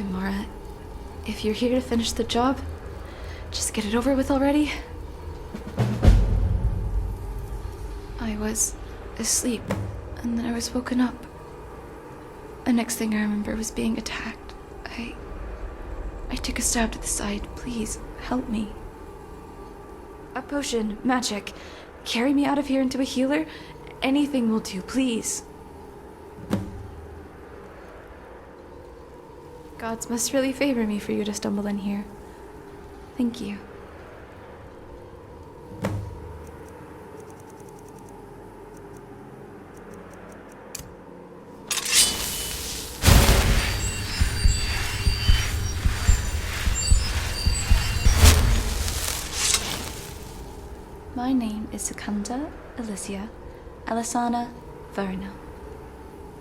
time, Mara. If you're here to finish the job, just get it over with already. I was asleep, and then I was woken up. The next thing I remember was being attacked. I took a stab to the side. Please, help me. A potion, magic. Carry me out of here into a healer. Anything will do, please. Gods must really favor me for you to stumble in here. Thank you. My name is Secunda Alicia Elisana Verona.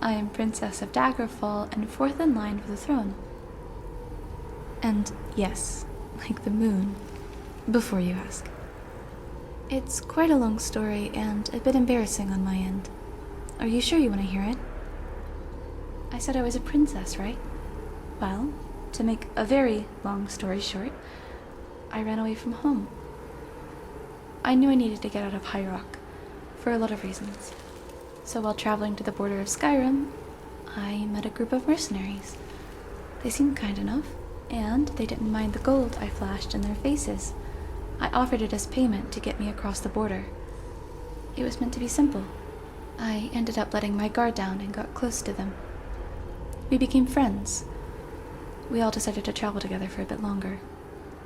I am Princess of Daggerfall and fourth in line for the throne. And yes, like the moon, before you ask. It's quite a long story and a bit embarrassing on my end. Are you sure you want to hear it? I said I was a princess, right? Well, to make a very long story short, I ran away from home. I knew I needed to get out of High Rock, for a lot of reasons. So while traveling to the border of Skyrim, I met a group of mercenaries. They seemed kind enough, and they didn't mind the gold I flashed in their faces. I offered it as payment to get me across the border. It was meant to be simple. I ended up letting my guard down and got close to them. We became friends. We all decided to travel together for a bit longer.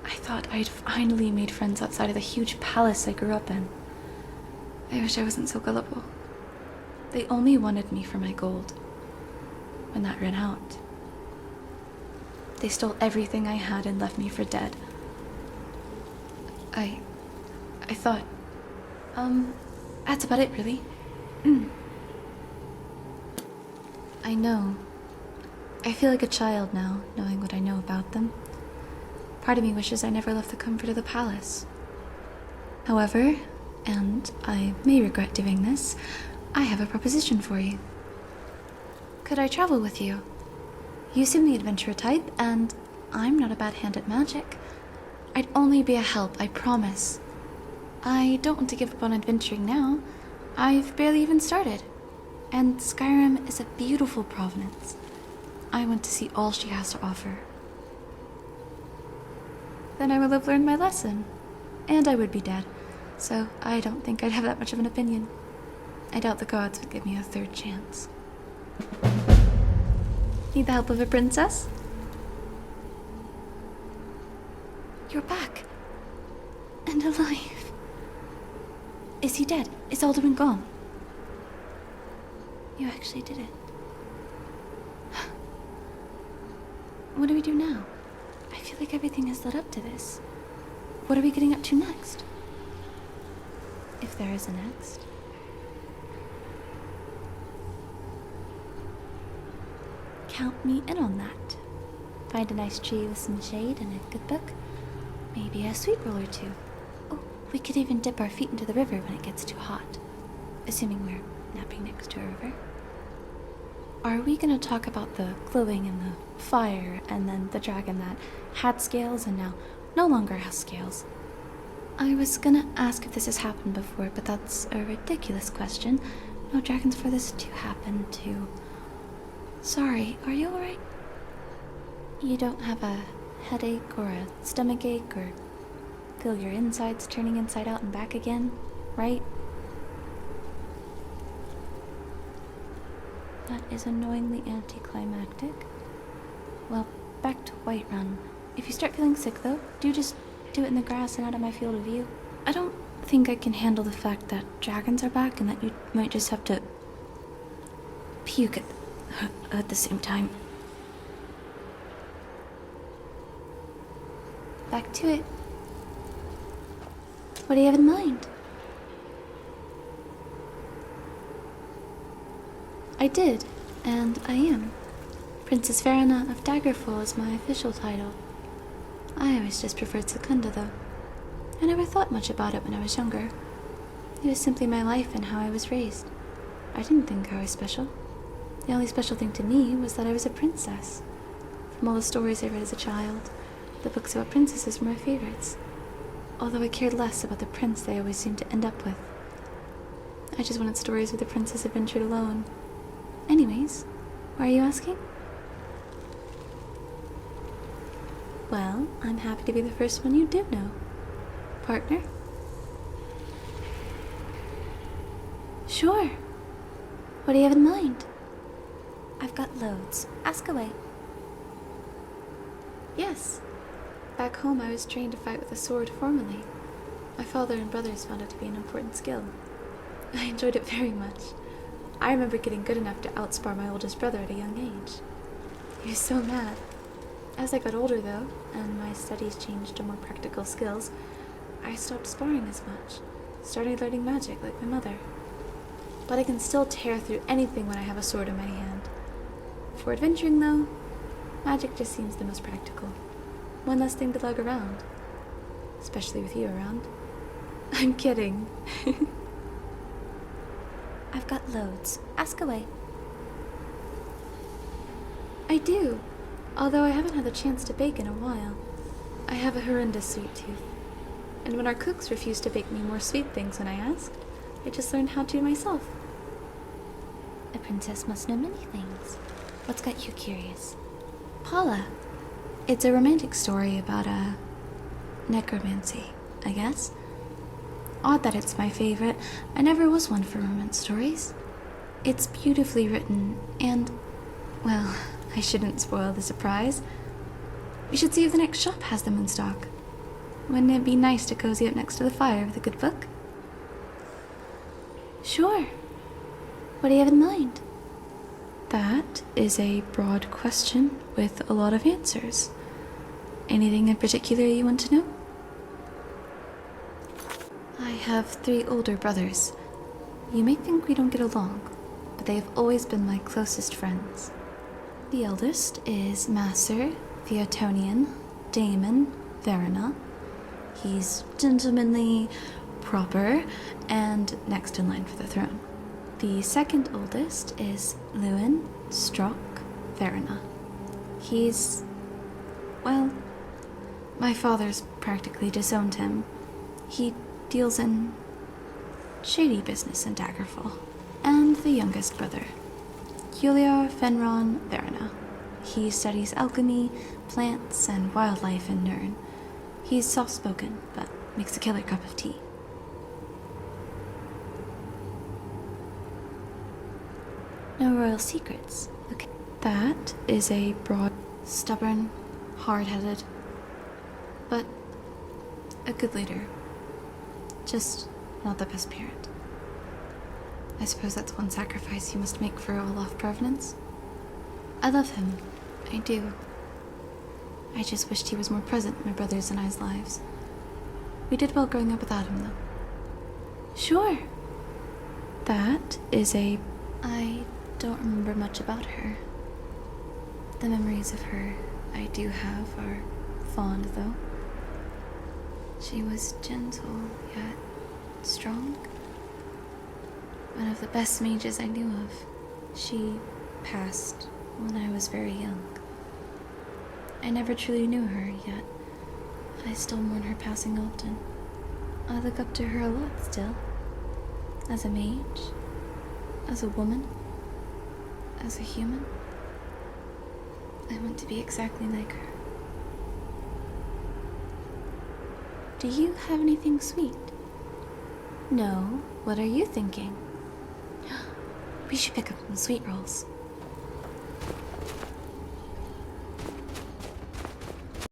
I thought I'd finally made friends outside of the huge palace I grew up in. I wish I wasn't so gullible. They only wanted me for my gold. When that ran out, they stole everything I had and left me for dead. I thought, that's about it, really. I know. I feel like a child now, knowing what I know about them. Part of me wishes I never left the comfort of the palace. However, and I may regret doing this, I have a proposition for you. Could I travel with you? You seem the adventurer type, and I'm not a bad hand at magic. I'd only be a help, I promise. I don't want to give up on adventuring now. I've barely even started. And Skyrim is a beautiful province. I want to see all she has to offer. Then I will have learned my lesson. And I would be dead, so I don't think I'd have that much of an opinion. I doubt the gods would give me a third chance. Need the help of a princess? You're back. And alive. Is he dead? Is Alduin gone? You actually did it. What do we do now? I feel like everything has led up to this. What are we getting up to next? If there is a next. Count me in on that. Find a nice tree with some shade and a good book. Maybe a sweet roll or two. Oh, we could even dip our feet into the river when it gets too hot. Assuming we're napping next to a river. Are we gonna talk about the glowing and the fire, and then the dragon that had scales and now no longer has scales? I was gonna ask if this has happened before, but that's a ridiculous question. No dragons for this to happen to. Sorry, are you alright? You don't have a headache or a stomachache or feel your insides turning inside out and back again, right? That is annoyingly anticlimactic. Well, back to Whiterun. If you start feeling sick though, do just do it in the grass and out of my field of view. I don't think I can handle the fact that dragons are back and that you might just have to puke at the same time. Back to it. What do you have in mind? I did, and I am. Princess Verona of Daggerfall is my official title. I always just preferred Secunda, though. I never thought much about it when I was younger. It was simply my life and how I was raised. I didn't think I was special. The only special thing to me was that I was a princess. From all the stories I read as a child, the books about princesses were my favorites, although I cared less about the prince they always seemed to end up with. I just wanted stories where the princess adventured alone. Anyways, why are you asking? Well, I'm happy to be the first one you do know. Partner? Sure. What do you have in mind? I've got loads. Ask away. Yes. Back home, I was trained to fight with a sword formerly. My father and brothers found it to be an important skill. I enjoyed it very much. I remember getting good enough to outspar my oldest brother at a young age. He was so mad. As I got older, though, and my studies changed to more practical skills, I stopped sparring as much, started learning magic like my mother. But I can still tear through anything when I have a sword in my hand. For adventuring, though, magic just seems the most practical. One less thing to lug around. Especially with you around. I'm kidding. I've got loads. Ask away. I do, although I haven't had the chance to bake in a while. I have a horrendous sweet tooth. And when our cooks refused to bake me more sweet things when I asked, I just learned how to myself. A princess must know many things. What's got you curious? Paula. It's a romantic story about, necromancy, I guess. Odd that it's my favorite. I never was one for romance stories. It's beautifully written, and, well, I shouldn't spoil the surprise. We should see if the next shop has them in stock. Wouldn't it be nice to cozy up next to the fire with a good book? Sure. What do you have in mind? That is a broad question with a lot of answers. Anything in particular you want to know? I have 3 older brothers. You may think we don't get along, but they have always been my closest friends. The eldest is Master Theotonian Damon Verona. He's gentlemanly, proper, and next in line for the throne. The second oldest is Lewin Strock Verona. He's, well, my father's practically disowned him. He deals in shady business in Daggerfall. And the youngest brother, Juliar Fenron Verona. He studies alchemy, plants, and wildlife in Nirn. He's soft-spoken, but makes a killer cup of tea. No royal secrets, okay? That is a broad, stubborn, hard-headed, but a good leader. Just not the best parent. I suppose that's one sacrifice you must make for Olaf Provenance. I love him. I do. I just wished he was more present in my brothers' and I's lives. We did well growing up without him, though. Sure. That is a... I don't remember much about her. The memories of her I do have are fond, though. She was gentle, yet strong. One of the best mages I knew of. She passed when I was very young. I never truly knew her, yet I still mourn her passing often. I look up to her a lot still. As a mage, as a woman, as a human. I want to be exactly like her. Do you have anything sweet? No. What are you thinking? We should pick up some sweet rolls.